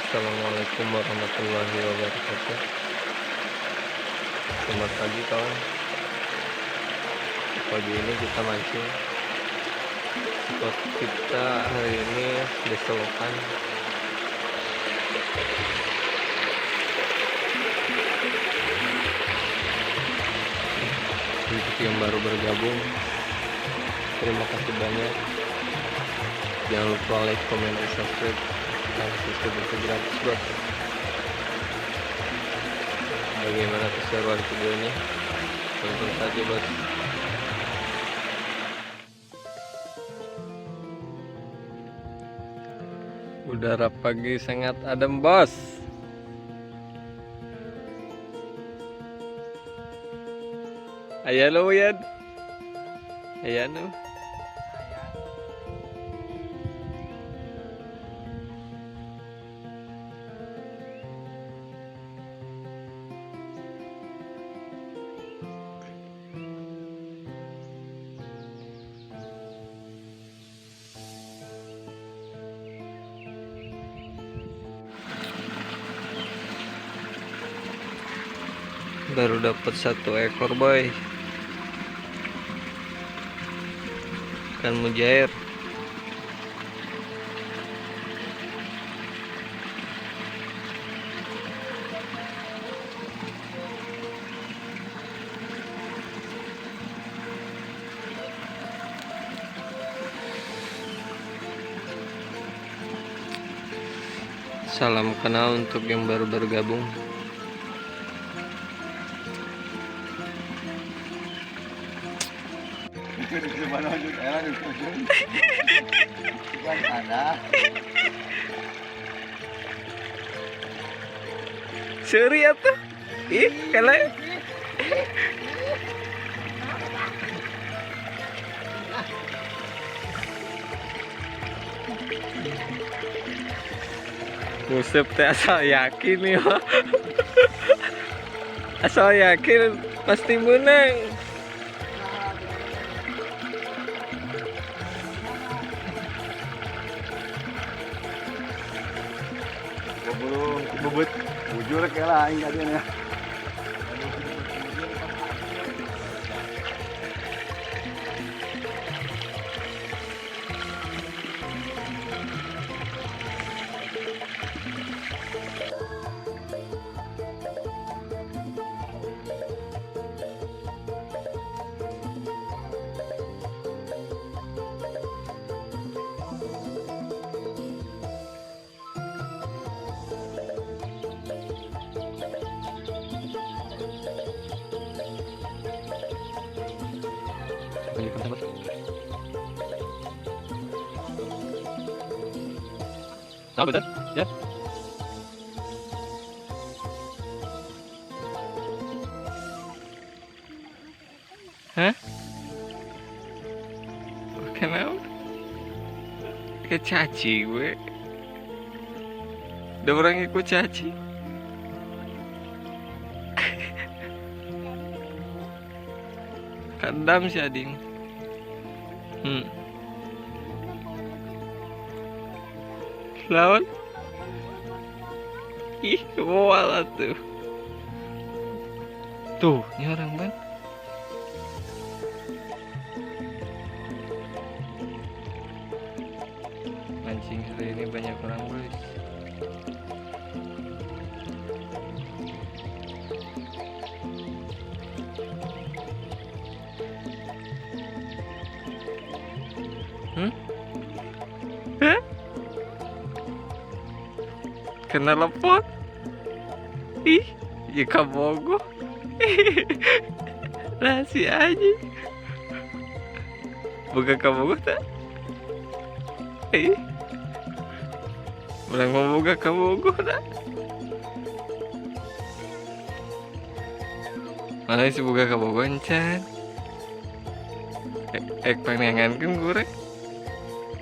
Assalamualaikum warahmatullahi wabarakatuh. Selamat pagi kawan. Pagi ini kita mancing. Spot kita hari ini di selokan. Untuk yang baru bergabung, terima kasih banyak. Jangan lupa like, comment, dan subscribe. Dan subscribe itu gratis bos. Bagaimana keseruan videonya? Tonton saja bos. Udara pagi sangat adem bos. Ayo Yan. Ayo. Baru dapat 1 ekor boy, ikan mujair. Salam kenal untuk yang baru bergabung. Seri apa? Ih, kalian Ngusep teh asal yakin nih mah. Asal yakin pasti menang. Belum bebet bujur kayak lah ini adanya. Tahu betul? Ya. Hah? Kenapa? Kayak caci gue. Ada orang ikut caci. Kadam si Ading. Lawan. Ih, wala tuh. Tuh, ini orang ban. Mancing hari ini banyak orang guys. Hah? Kena lepot. Ih, ya kabogo. Rahasia aja. Buka kabogo tak? Ih, orang mau buka kabogo tak? Mana sih buka kabogo encan? Pengengan kan goreng.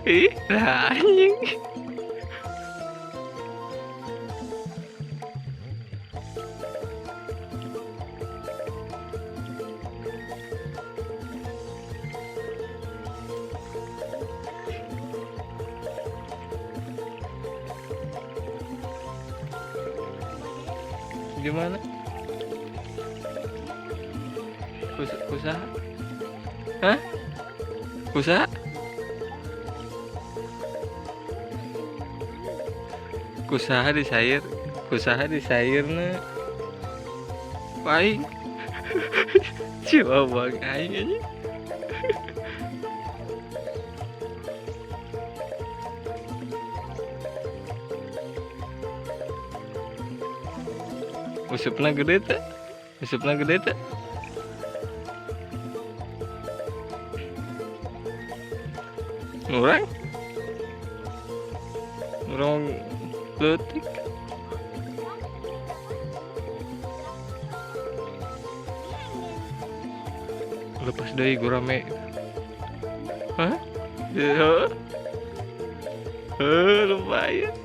Ih, lah anjing. di mana? Kusaha? Hah? Kusaha? Kusaha di sayurna. Paling coba bang aing aja. Usupna gede teh. Urang leutik. Lepas deui gurame. Hah? Lumayan.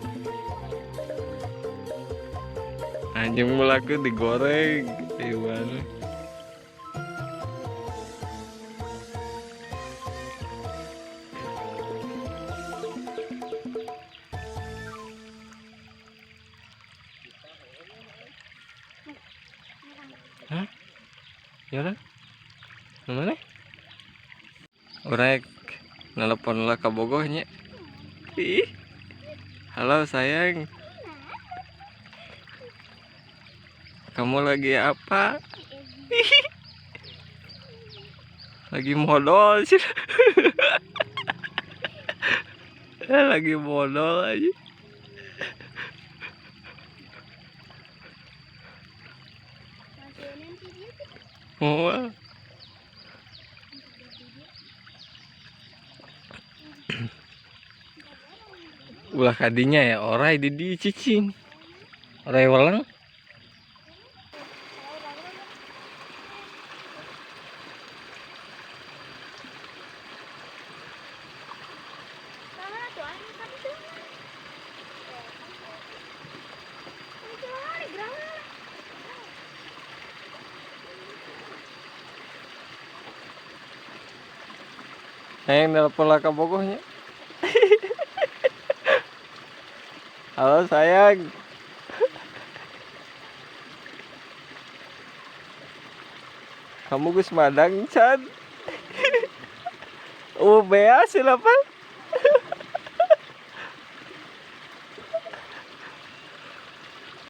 Anjing melaku digoreng. Gimana? Hah? Jalan? Mana? Orek nelpon lah ka bogohnya. Ih. Halo sayang. Kamu lagi apa? Lagi modal sih. Lagi modal aja. Wah. Ulah kadinya ya orai di cicing. Orai weleng. Yang nelpon lah ke bogohnya. Halo sayang. Kamu geus madang can. Bea silapan.